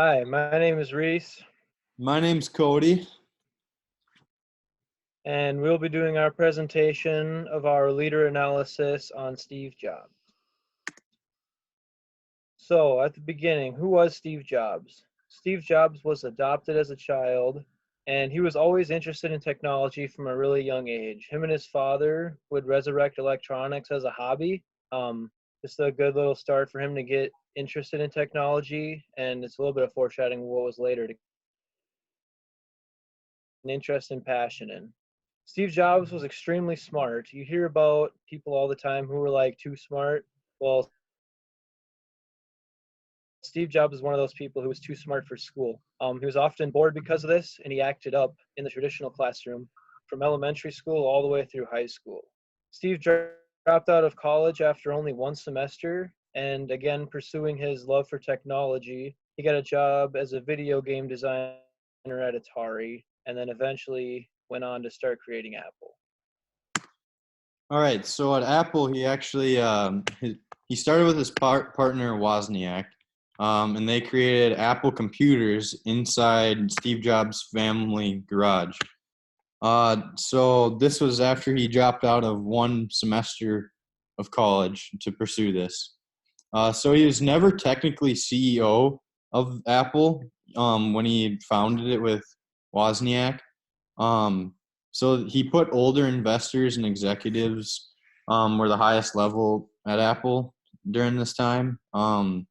Hi, my name is Reese, My name's Cody. and we'll be doing our presentation of our leader analysis on Steve Jobs. So, at the beginning, who was Steve Jobs? Steve Jobs was adopted as a child, and he was always interested in technology from a really young age. Him and his father would resurrect electronics as a hobby. Just a good little start for him to get interested in technology, and it's a little bit of foreshadowing what was later to an interest and passion in. Steve Jobs was extremely smart. You hear about people all the time who were like too smart. Well, Steve Jobs is one of those people who was too smart for school. He was often bored because of this, and he acted up in the traditional classroom from elementary school all the way through high school. Steve dropped out of college after only one semester, and again, pursuing his love for technology, he got a job as a video game designer at Atari, and then eventually went on to start creating Apple. All right, so at Apple, he started with his partner Wozniak, and they created Apple computers inside Steve Jobs' family garage. So this was after he dropped out of one semester of college to pursue this. So he was never technically CEO of Apple when he founded it with Wozniak. Um, so he put older investors and executives were the highest level at Apple during this time. However,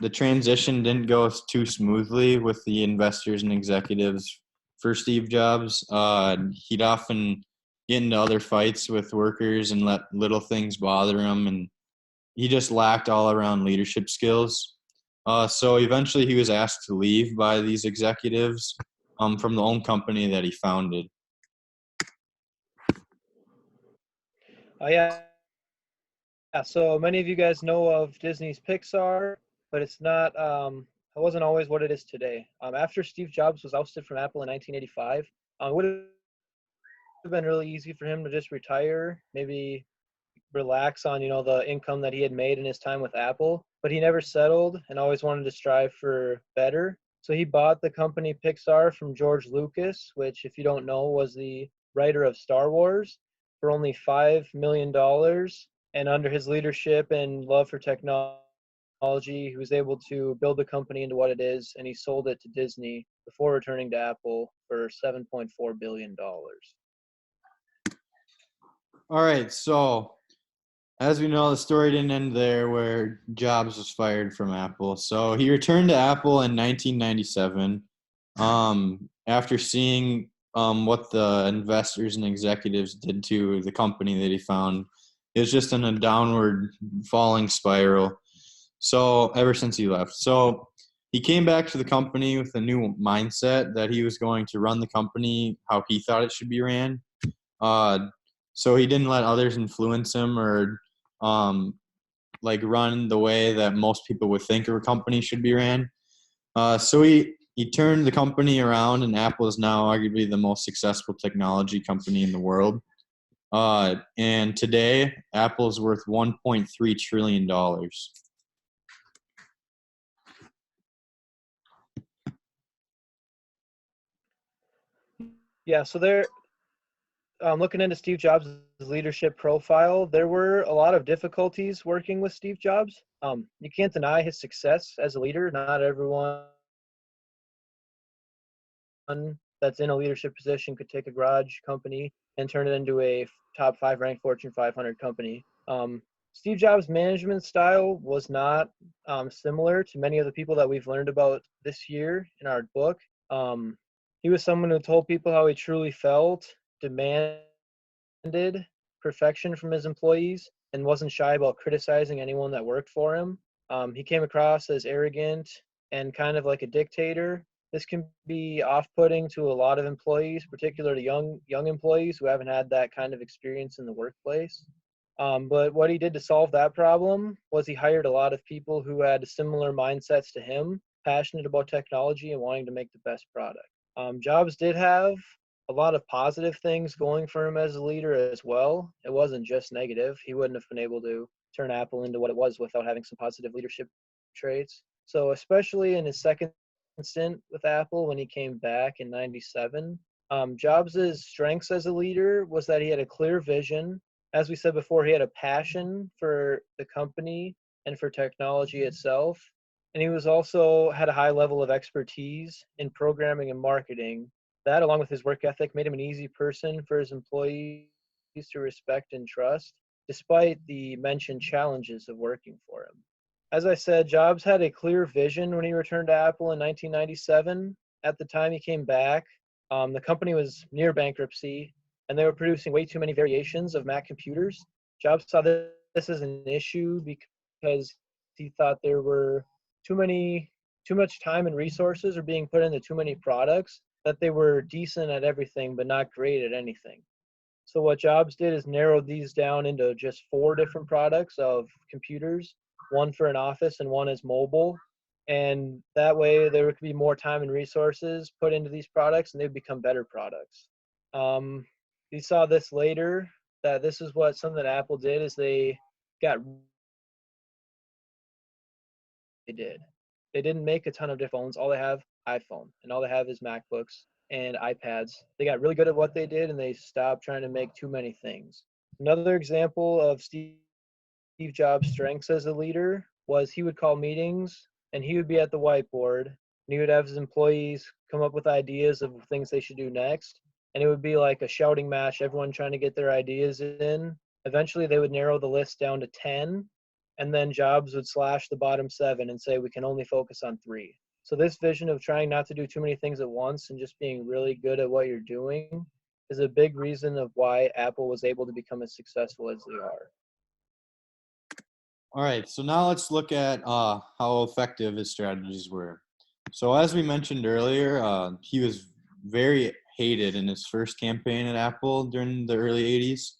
the transition didn't go too smoothly with the investors and executives for Steve Jobs. He'd often get into other fights with workers and let little things bother him, and he just lacked all around leadership skills. So eventually he was asked to leave by these executives from the own company that he founded. Yeah, so many of you guys know of Disney's Pixar, but it wasn't always what it is today. After Steve Jobs was ousted from Apple in 1985, it would have been really easy for him to just retire, maybe relax on the income that he had made in his time with Apple, but he never settled and always wanted to strive for better. So he bought the company Pixar from George Lucas, which, if you don't know, was the writer of Star Wars, for only $5 million. And under his leadership and love for technology, he was able to build the company into what it is, and he sold it to Disney before returning to Apple for $7.4 billion. All right, so as we know, the story didn't end there where Jobs was fired from Apple. So he returned to Apple in 1997 after seeing what the investors and executives did to the company that he found. It was just in a downward falling spiral. So ever since he left. So he came back to the company with a new mindset that he was going to run the company how he thought it should be ran. Uh, so he didn't let others influence him or um, like run the way that most people would think a company should be ran. So he turned the company around, and Apple is now arguably the most successful technology company in the world. And today, Apple is worth $1.3 trillion. Yeah, so looking into Steve Jobs' leadership profile, there were a lot of difficulties working with Steve Jobs. You can't deny his success as a leader. Not everyone that's in a leadership position could take a garage company and turn it into a top 5 ranked Fortune 500 company. Steve Jobs' management style was not similar to many of the people that we've learned about this year in our book. Um, he was someone who told people how he truly felt, demanded perfection from his employees, and wasn't shy about criticizing anyone that worked for him. He came across as arrogant and kind of like a dictator. This can be off-putting to a lot of employees, particularly young employees who haven't had that kind of experience in the workplace. But what he did to solve that problem was he hired a lot of people who had similar mindsets to him, passionate about technology and wanting to make the best product. Jobs did have a lot of positive things going for him as a leader as well. It wasn't just negative. He wouldn't have been able to turn Apple into what it was without having some positive leadership traits. So especially in his second stint with Apple when he came back in 97, Jobs' strengths as a leader was that he had a clear vision. As we said before, he had a passion for the company and for technology itself. And he was also had a high level of expertise in programming and marketing. That, along with his work ethic, made him an easy person for his employees to respect and trust, despite the mentioned challenges of working for him. As I said, Jobs had a clear vision when he returned to Apple in 1997. At the time he came back, the company was near bankruptcy, and they were producing way too many variations of Mac computers. Jobs saw this as an issue because he thought there were too much time and resources are being put into too many products, that they were decent at everything but not great at anything. So what Jobs did is narrowed these down into just 4 different products of computers, one for an office and one as mobile. And that way there could be more time and resources put into these products and they'd become better products. Um, we saw this later, that this is what something that Apple did is got they did. They didn't make a ton of different phones. All they have iPhone, and all they have is MacBooks and iPads. They got really good at what they did, and they stopped trying to make too many things. Another example of Steve Jobs' strengths as a leader was he would call meetings, and he would be at the whiteboard, and he would have his employees come up with ideas of things they should do next, and it would be like a shouting match, everyone trying to get their ideas in. Eventually, they would narrow the list down to 10, and then Jobs would slash the bottom 7 and say, we can only focus on 3. So this vision of trying not to do too many things at once and just being really good at what you're doing is a big reason of why Apple was able to become as successful as they are. All right, so now let's look at how effective his strategies were. So as we mentioned earlier, he was very hated in his first campaign at Apple during the early 80s.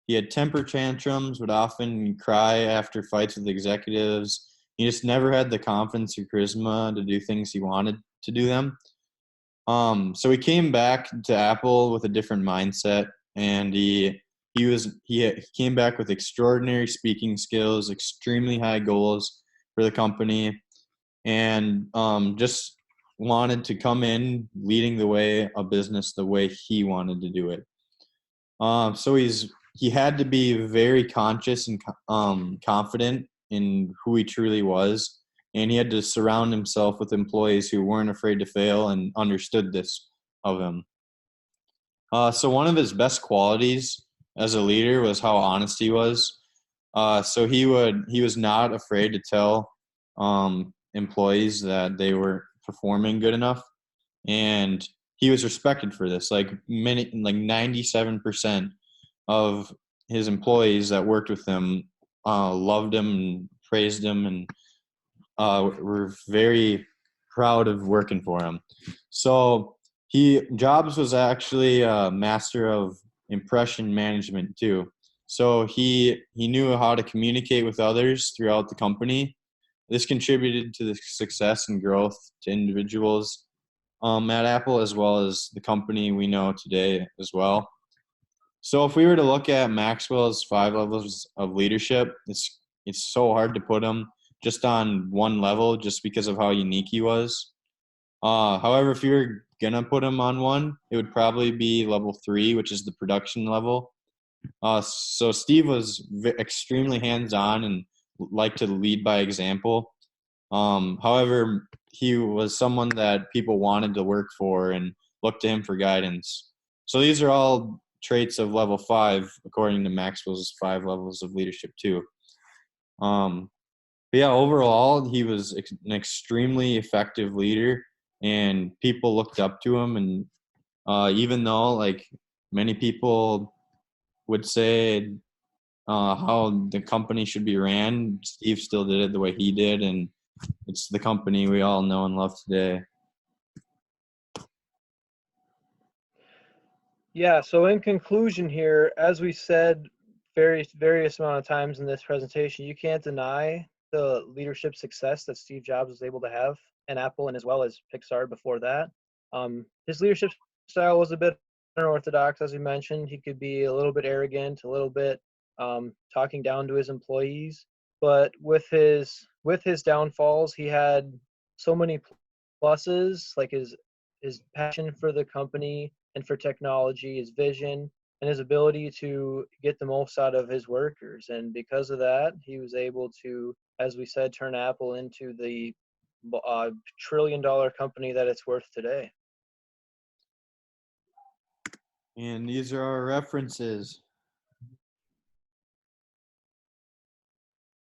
He had temper tantrums, would often cry after fights with executives. He just never had the confidence or charisma to do things he wanted to do them. So he came back to Apple with a different mindset, and he came back with extraordinary speaking skills, extremely high goals for the company, and just wanted to come in leading the way a business the way he wanted to do it. So he had to be very conscious and confident in who he truly was, and he had to surround himself with employees who weren't afraid to fail and understood this of him. So one of his best qualities as a leader was how honest he was. So he was not afraid to tell employees that they were performing good enough, and he was respected for this. Like 97% of his employees that worked with him loved him and praised him, and were very proud of working for him. So Jobs was actually a master of impression management too. So he knew how to communicate with others throughout the company. This contributed to the success and growth to individuals at Apple, as well as the company we know today as well. So if we were to look at Maxwell's 5 levels of leadership, it's so hard to put him just on one level just because of how unique he was. However, if you're gonna put him on one, it would probably be level 3, which is the production level. So Steve was extremely hands-on and liked to lead by example. However, he was someone that people wanted to work for and looked to him for guidance. So these are all traits of level 5, according to Maxwell's 5 levels of leadership too. But yeah, overall, he was an extremely effective leader, and people looked up to him. And even though, like, many people would say how the company should be ran, Steve still did it the way he did, and it's the company we all know and love today. Yeah, so in conclusion here, as we said various amount of times in this presentation, you can't deny the leadership success that Steve Jobs was able to have in Apple and as well as Pixar before that. His leadership style was a bit unorthodox, as we mentioned. He could be a little bit arrogant, a little bit talking down to his employees. but with his downfalls, he had so many pluses, like his passion for the company and for technology, his vision, and his ability to get the most out of his workers. And because of that, he was able to, as we said, turn Apple into the trillion-dollar company that it's worth today. And these are our references.